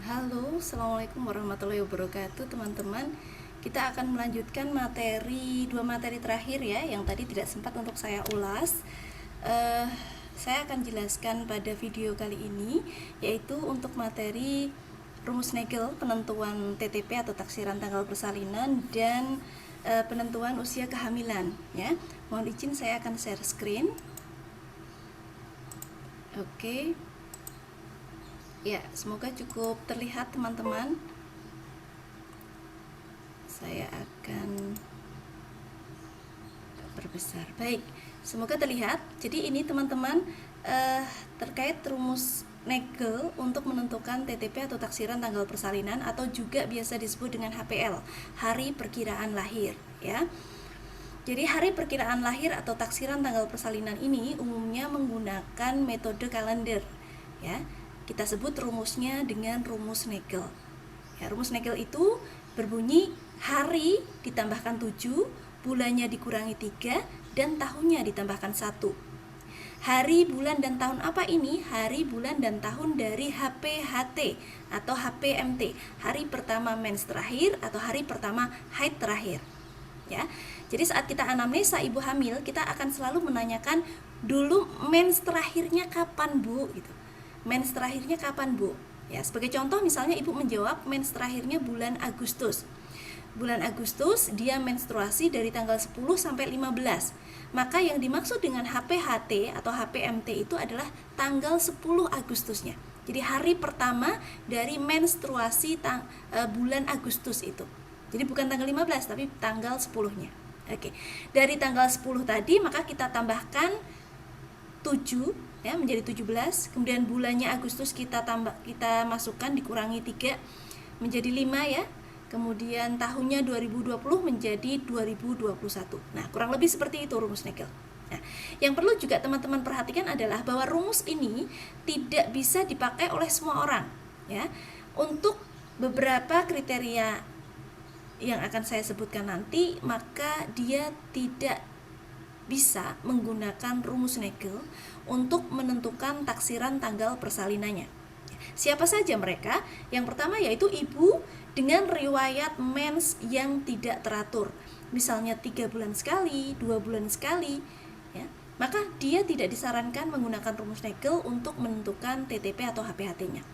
Halo, Assalamualaikum warahmatullahi wabarakatuh teman-teman. Kita akan melanjutkan dua materi terakhir ya, yang tadi tidak sempat untuk saya ulas. Saya akan jelaskan pada video kali ini, yaitu untuk materi rumus Nagel, penentuan TTP atau taksiran tanggal persalinan, dan penentuan usia kehamilan ya. Mohon izin saya akan share screen. Oke. Ya, semoga cukup terlihat teman-teman. Saya akan perbesar. Baik, semoga terlihat. Jadi ini teman-teman terkait rumus Nagel untuk menentukan TTP atau taksiran tanggal persalinan, atau juga biasa disebut dengan HPL, hari perkiraan lahir ya. Jadi hari perkiraan lahir atau taksiran tanggal persalinan ini umumnya menggunakan metode kalender ya. Kita sebut rumusnya dengan rumus Nagel. Ya, rumus Nagel itu berbunyi hari ditambahkan 7, bulannya dikurangi 3, dan tahunnya ditambahkan 1. Hari, bulan, dan tahun apa ini? Hari, bulan, dan tahun dari HPHT atau HPMT, hari pertama mens terakhir atau hari pertama haid terakhir. Ya. Jadi saat kita anamnesa ibu hamil, kita akan selalu menanyakan dulu mens terakhirnya kapan, Bu, gitu. Mens terakhirnya kapan, Bu? Ya, sebagai contoh misalnya ibu menjawab mens terakhirnya bulan Agustus. Bulan Agustus dia menstruasi dari tanggal 10 sampai 15. Maka yang dimaksud dengan HPHT atau HPMT itu adalah tanggal 10 Agustusnya. Jadi hari pertama dari menstruasi bulan Agustus itu. Jadi bukan tanggal 15 tapi tanggal 10-nya. Oke. Dari tanggal 10 tadi maka kita tambahkan 7 ya, menjadi 17. Kemudian bulannya Agustus kita masukkan dikurangi 3 menjadi 5 ya. Kemudian tahunnya 2020 menjadi 2021. Nah, kurang lebih seperti itu rumus Nagel. Nah, yang perlu juga teman-teman perhatikan adalah bahwa rumus ini tidak bisa dipakai oleh semua orang ya. Untuk beberapa kriteria yang akan saya sebutkan nanti, maka dia tidak bisa menggunakan rumus Nagel untuk menentukan taksiran tanggal persalinannya. Siapa saja mereka? Yang pertama yaitu ibu dengan riwayat mens yang tidak teratur, misalnya 3 bulan sekali, 2 bulan sekali ya. Maka dia tidak disarankan menggunakan rumus Nagel untuk menentukan TTP atau HPHT-nya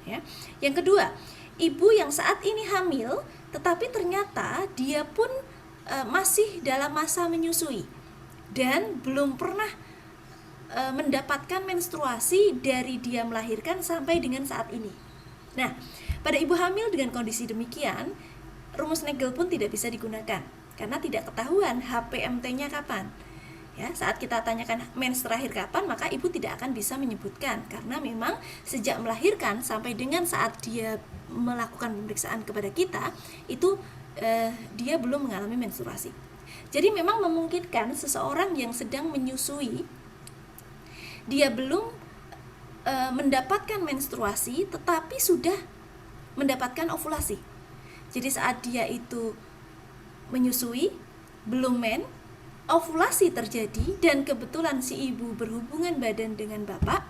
ya. Yang kedua, ibu yang saat ini hamil tetapi ternyata dia pun masih dalam masa menyusui dan belum pernah mendapatkan menstruasi dari dia melahirkan sampai dengan saat ini. Nah, pada ibu hamil dengan kondisi demikian, rumus Nagel pun tidak bisa digunakan karena tidak ketahuan HPMT-nya kapan. Ya, saat kita tanyakan mens terakhir kapan, maka ibu tidak akan bisa menyebutkan karena memang sejak melahirkan sampai dengan saat dia melakukan pemeriksaan kepada kita itu dia belum mengalami menstruasi. Jadi memang memungkinkan seseorang yang sedang menyusui dia belum mendapatkan menstruasi tetapi sudah mendapatkan ovulasi. Jadi saat dia itu menyusui belum ovulasi terjadi dan kebetulan si ibu berhubungan badan dengan bapak,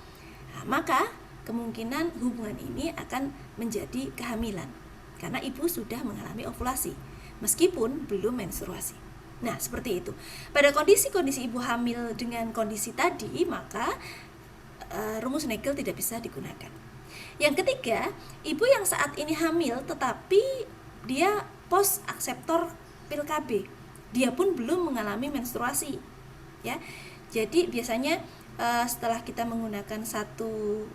nah, maka kemungkinan hubungan ini akan menjadi kehamilan karena ibu sudah mengalami ovulasi meskipun belum menstruasi. Nah, seperti itu. Pada kondisi-kondisi ibu hamil dengan kondisi tadi, maka rumus Nagel tidak bisa digunakan. Yang ketiga, ibu yang saat ini hamil tetapi dia post akseptor pil KB. Dia pun belum mengalami menstruasi. Ya. Jadi biasanya setelah kita menggunakan satu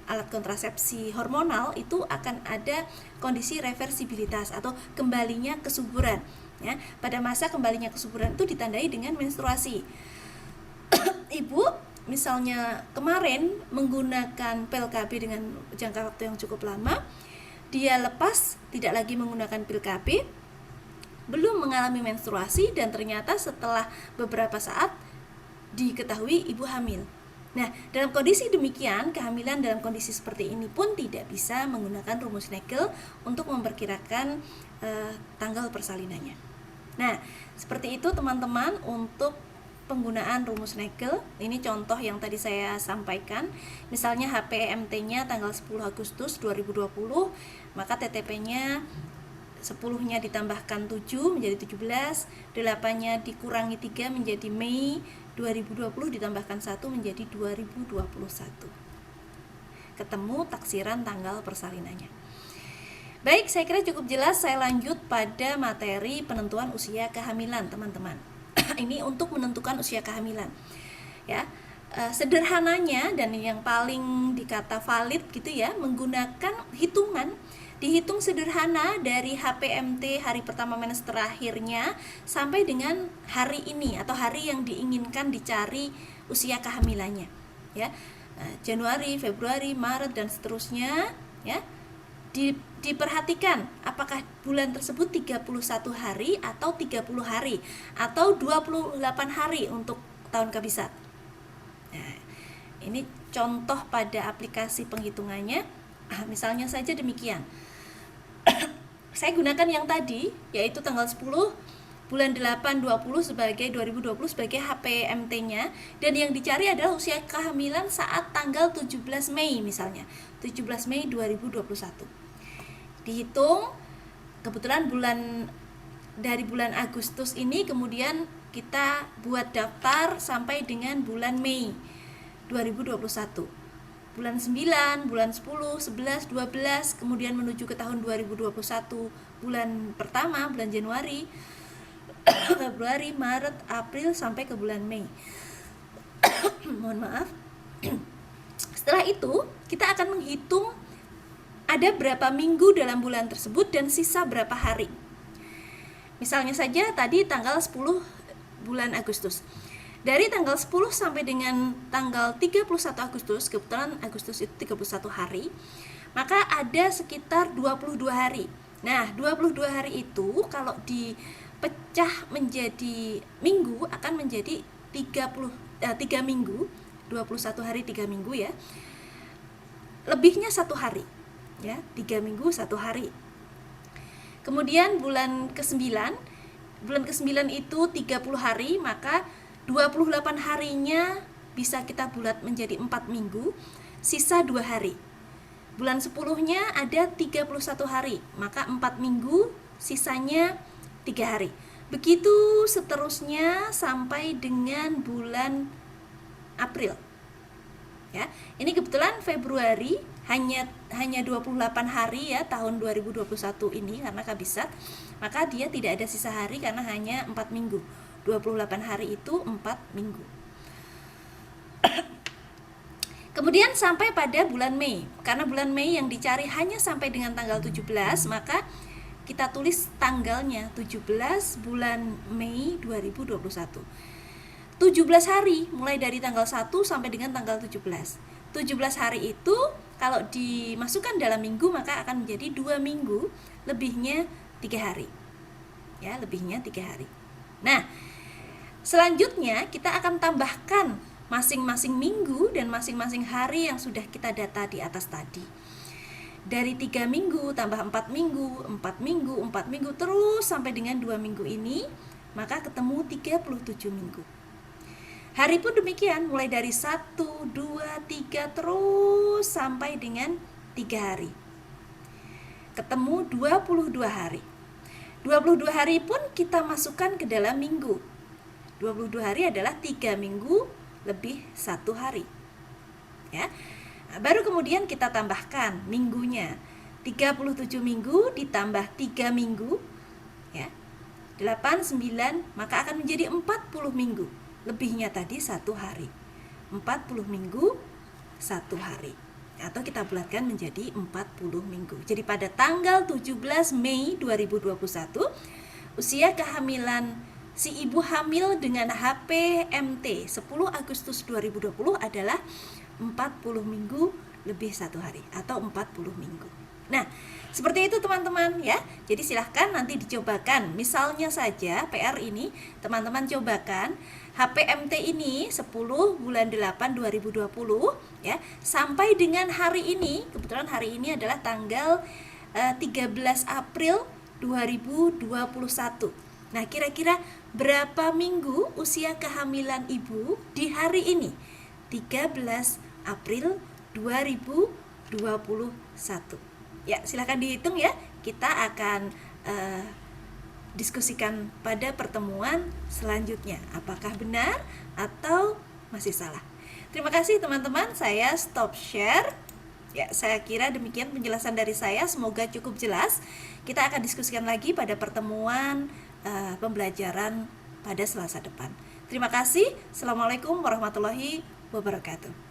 alat kontrasepsi hormonal itu akan ada kondisi reversibilitas atau kembalinya kesuburan. Ya, pada masa kembalinya kesuburan itu ditandai dengan menstruasi. Ibu misalnya kemarin menggunakan pil KB dengan jangka waktu yang cukup lama, dia lepas tidak lagi menggunakan pil KB, belum mengalami menstruasi dan ternyata setelah beberapa saat diketahui ibu hamil. Nah, dalam kondisi demikian, kehamilan dalam kondisi seperti ini pun tidak bisa menggunakan rumus Nagel untuk memperkirakan tanggal persalinannya. Nah, seperti itu teman-teman untuk penggunaan rumus Nagel. Ini contoh yang tadi saya sampaikan. Misalnya HPMT-nya tanggal 10 Agustus 2020, maka TTP-nya 10-nya ditambahkan 7 menjadi 17, 8-nya dikurangi 3 menjadi Mei 2020 ditambahkan 1 menjadi 2021. Ketemu taksiran tanggal persalinannya. Baik, saya kira cukup jelas. Saya lanjut pada materi penentuan usia kehamilan, teman-teman. Ini untuk menentukan usia kehamilan. Ya. Sederhananya dan yang paling dikata valid gitu ya, menggunakan hitungan. Dihitung sederhana dari HPMT hari pertama mens terakhirnya sampai dengan hari ini atau hari yang diinginkan dicari usia kehamilannya, ya. Januari, Februari, Maret dan seterusnya, ya. Diperhatikan apakah bulan tersebut 31 hari atau 30 hari atau 28 hari untuk tahun kabisat. Nah, ini contoh pada aplikasi penghitungannya. Misalnya saja demikian. Saya gunakan yang tadi, yaitu tanggal 10 bulan 8 20 sebagai 2020 sebagai HPMT-nya, dan yang dicari adalah usia kehamilan saat tanggal 17 Mei misalnya. 17 Mei 2021. Dihitung, kebetulan dari bulan Agustus ini kemudian kita buat daftar sampai dengan bulan Mei 2021. Bulan 9, bulan 10, 11, 12, kemudian menuju ke tahun 2021, bulan pertama, bulan Januari, Februari, Maret, April, sampai ke bulan Mei. Mohon maaf. Setelah itu, kita akan menghitung ada berapa minggu dalam bulan tersebut dan sisa berapa hari. Misalnya saja tadi tanggal 10 bulan Agustus. Dari tanggal 10 sampai dengan tanggal 31 Agustus, kebetulan Agustus itu 31 hari, maka ada sekitar 22 hari. Nah, 22 hari itu kalau dipecah menjadi minggu akan menjadi 3 minggu, 21 hari 3 minggu ya. Lebihnya 1 hari. Ya, 3 minggu 1 hari. Kemudian bulan ke-9 itu 30 hari, maka 28 harinya bisa kita bulat menjadi 4 minggu, sisa 2 hari. Bulan 10-nya ada 31 hari, maka 4 minggu, sisanya 3 hari. Begitu seterusnya sampai dengan bulan April. Ya, ini kebetulan Februari hanya 28 hari ya tahun 2021 ini karena kabisat, maka dia tidak ada sisa hari karena hanya 4 minggu. 28 hari itu 4 minggu. Kemudian sampai pada bulan Mei. Karena bulan Mei yang dicari hanya sampai dengan tanggal 17, maka kita tulis tanggalnya 17 bulan Mei 2021. 17 hari mulai dari tanggal 1 sampai dengan tanggal 17. 17 hari itu kalau dimasukkan dalam minggu maka akan menjadi 2 minggu, lebihnya 3 hari. Ya, lebihnya 3 hari. Nah, selanjutnya kita akan tambahkan masing-masing minggu dan masing-masing hari yang sudah kita data di atas tadi. Dari 3 minggu tambah 4 minggu, 4 minggu, 4 minggu terus sampai dengan 2 minggu ini, maka ketemu 37 minggu. Hari pun demikian, mulai dari 1, 2, 3 terus sampai dengan 3 hari. Ketemu 22 hari. 22 hari pun kita masukkan ke dalam minggu. 22 hari adalah 3 minggu lebih 1 hari. Ya. Nah, baru kemudian kita tambahkan minggunya. 37 minggu ditambah 3 minggu, ya. 8, 9, maka akan menjadi 40 minggu. Lebihnya tadi 1 hari. 40 minggu 1 hari. Atau kita bulatkan menjadi 40 minggu. Jadi pada tanggal 17 Mei 2021, usia kehamilan si ibu hamil dengan HPMT 10 Agustus 2020 adalah 40 minggu lebih 1 hari atau 40 minggu. Nah, seperti itu teman-teman ya. Jadi silahkan nanti dicobakan. Misalnya saja PR ini teman-teman cobakan HPMT ini 10 bulan 8 2020 ya, sampai dengan hari ini. Kebetulan hari ini adalah tanggal 13 April 2021. Nah, kira-kira berapa minggu usia kehamilan ibu di hari ini? 13 April 2021. Ya, silakan dihitung ya. Kita akan diskusikan pada pertemuan selanjutnya. Apakah benar atau masih salah? Terima kasih teman-teman, saya stop share. Ya, saya kira demikian penjelasan dari saya, semoga cukup jelas. Kita akan diskusikan lagi pada pertemuan pembelajaran pada Selasa depan. Terima kasih. Assalamualaikum warahmatullahi wabarakatuh.